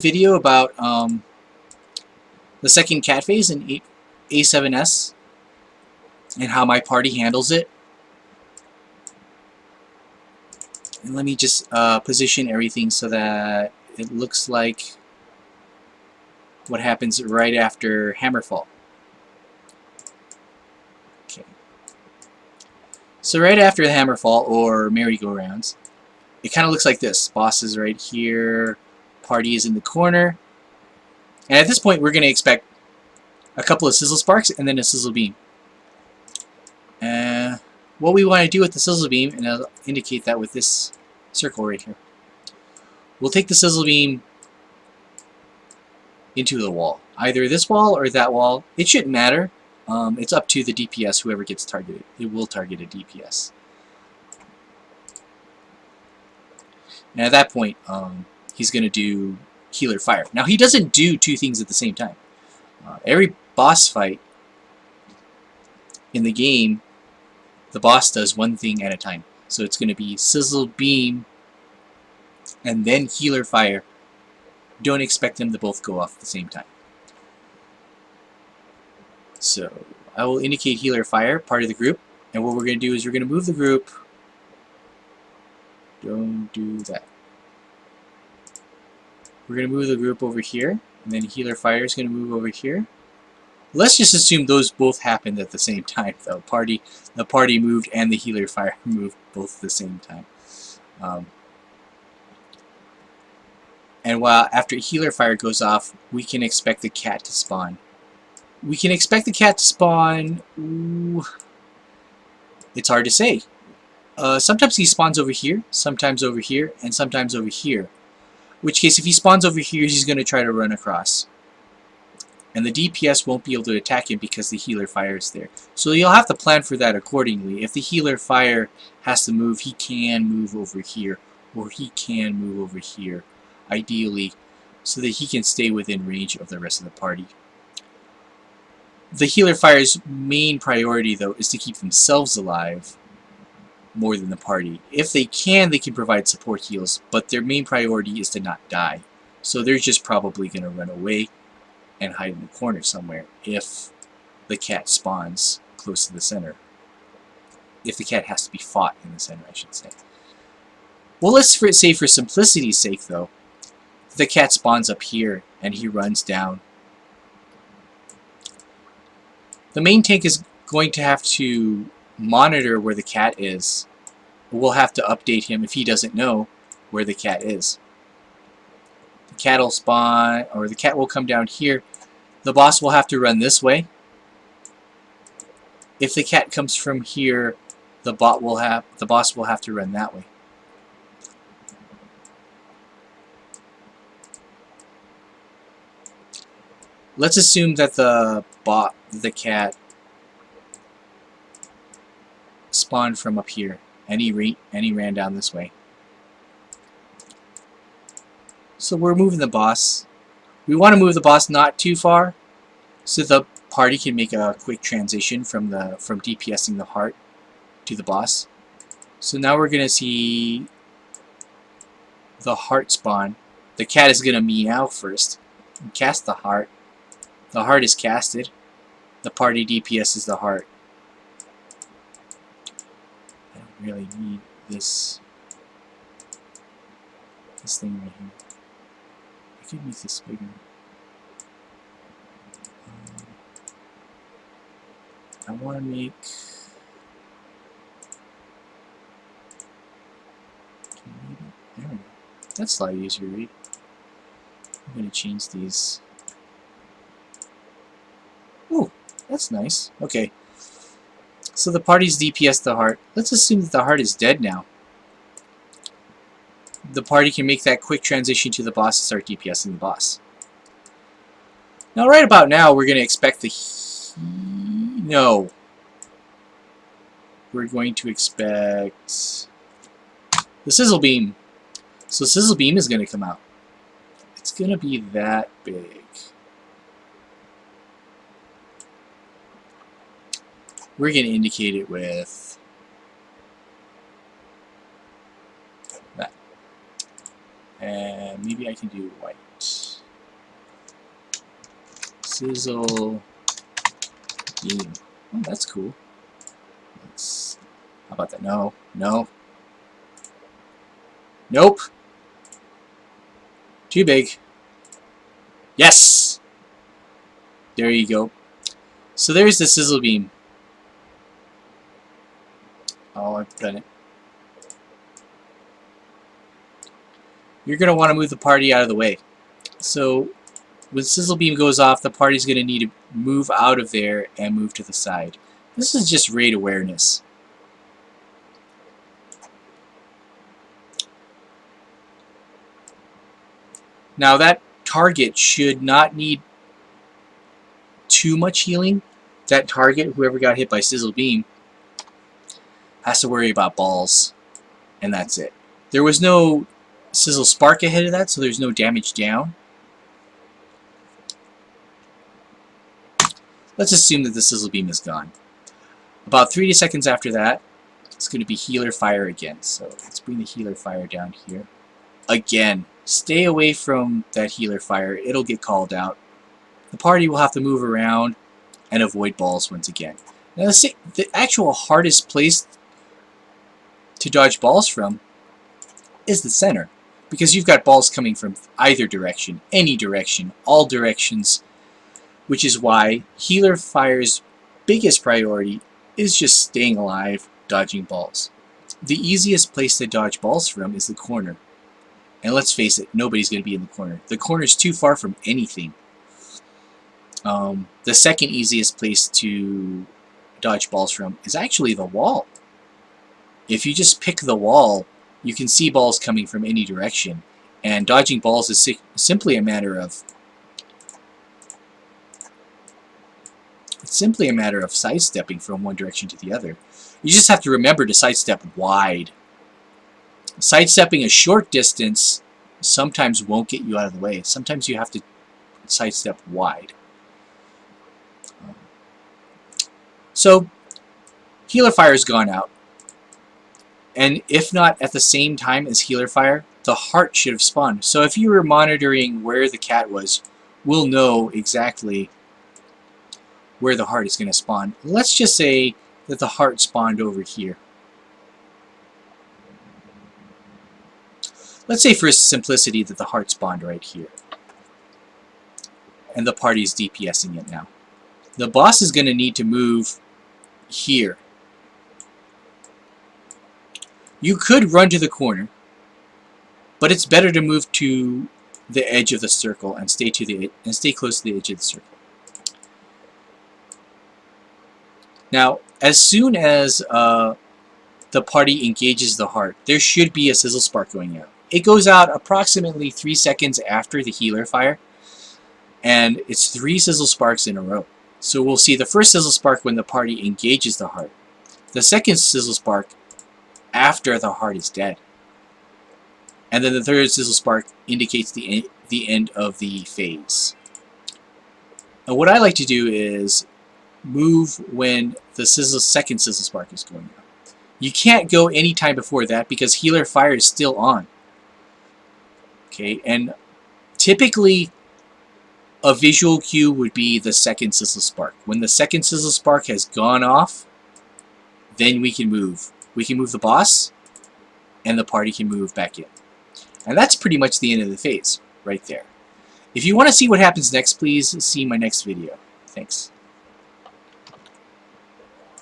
Video about the second cat phase in A7s and how my party handles it. And let me just position everything so that it looks like what happens right after Hammerfall. Okay. So right after the Hammerfall or merry-go-rounds, it kind of looks like this. Boss is right here, party is in the corner, and at this point we're going to expect a couple of sizzle sparks and then a sizzle beam. What we want to do with the sizzle beam, and I'll indicate that with this circle right here, we'll take the sizzle beam into the wall. Either this wall or that wall. It shouldn't matter. It's up to the DPS, whoever gets targeted. It will target a DPS. And at that point, he's going to do healer fire. Now, he doesn't do two things at the same time. Every boss fight in the game, the boss does one thing at a time. So it's going to be sizzle beam and then healer fire. Don't expect them to both go off at the same time. So I will indicate healer fire, part of the group, and what we're going to do is we're going to move the group. Don't do that. We're going to move the group over here, and then healer fire is going to move over here. Let's just assume those both happened at the same time, though. The party moved and the healer fire moved both at the same time. And while after healer fire goes off, we can expect the cat to spawn. We can expect the cat to spawn. Ooh, it's hard to say. Sometimes he spawns over here, sometimes over here, and sometimes over here. In which case, if he spawns over here, he's going to try to run across. And the DPS won't be able to attack him because the healer fire is there. So you'll have to plan for that accordingly. If the healer fire has to move, he can move over here, or he can move over here, ideally, so that he can stay within range of the rest of the party. The healer fire's main priority, though, is to keep themselves alive more than the party. If they can provide support heals, but their main priority is to not die. So they're just probably going to run away and hide in the corner somewhere if the cat spawns close to the center. If the cat has to be fought in the center, I should say. Well, let's say for simplicity's sake, though, the cat spawns up here and he runs down. The main tank is going to have to monitor where the cat is. We'll have to update him if he doesn't know where the cat is. The cat will spawn, or the cat will come down here. The boss will have to run this way. If the cat comes from here, the boss will have to run that way. Let's assume that the cat spawned from up here, and he ran down this way. So we're moving the boss. We want to move the boss not too far, so the party can make a quick transition from DPSing the heart to the boss. So now we're gonna see the heart spawn. The cat is gonna meow first and cast the heart. The heart is casted. The party DPS is the heart. I don't really need this thing right here. I could make this bigger. I want to make... There we go. That's slightly easier to read. I'm going to change these. Ooh, that's nice. Okay. So the party's DPS the heart. Let's assume that the heart is dead now. The party can make that quick transition to the boss and start DPSing the boss. Now, right about now, we're going to expect the... No. We're going to expect the sizzle beam. So sizzle beam is going to come out. It's going to be that big. We're going to indicate it with that. And maybe I can do white. Sizzle beam. Oh, that's cool. How about that? No. No. Nope. Too big. Yes! There you go. So there's the sizzle beam. Oh, I've done it. You're going to want to move the party out of the way. So when sizzle beam goes off, the party's going to need to move out of there and move to the side. This is just raid awareness. Now that target should not need too much healing. That target, whoever got hit by sizzle beam, has to worry about balls, and that's it. There was no sizzle spark ahead of that, so there's no damage down. Let's assume that the sizzle beam is gone. About 3 seconds after that, it's going to be healer fire again. So let's bring the healer fire down here. Again, stay away from that healer fire. It'll get called out. The party will have to move around and avoid balls once again. Now the actual hardest place to dodge balls from is the center, because you've got balls coming from either direction, any direction, all directions, which is why healer fire's biggest priority is just staying alive, dodging balls. The easiest place to dodge balls from is the corner. And let's face it, nobody's going to be in the corner. The corner's too far from anything. The second easiest place to dodge balls from is actually the wall. If you just pick the wall, you can see balls coming from any direction. And dodging balls is simply a matter of sidestepping from one direction to the other. You just have to remember to sidestep wide. Sidestepping a short distance sometimes won't get you out of the way. Sometimes you have to sidestep wide. So, healer fire's gone out. And if not at the same time as healer fire, the heart should have spawned. So if you were monitoring where the cat was, we'll know exactly where the heart is going to spawn. Let's just say that the heart spawned over here. Let's say for simplicity that the heart spawned right here. And the party is DPSing it now. The boss is going to need to move here. You could run to the corner, but it's better to move to the edge of the circle and stay close to the edge of the circle. Now, as soon as the party engages the heart, there should be a sizzle spark going out. It goes out approximately 3 seconds after the healer fire, and it's 3 sizzle sparks in a row. So we'll see the first sizzle spark when the party engages the heart. The second sizzle spark after the heart is dead. And then the third sizzle spark indicates the end of the phase. And what I like to do is move when the second sizzle spark is going out. You can't go any time before that because healer fire is still on. Okay, and typically a visual cue would be the second sizzle spark. When the second sizzle spark has gone off, then we can move. We can move the boss, and the party can move back in. And that's pretty much the end of the phase, right there. If you want to see what happens next, please see my next video. Thanks.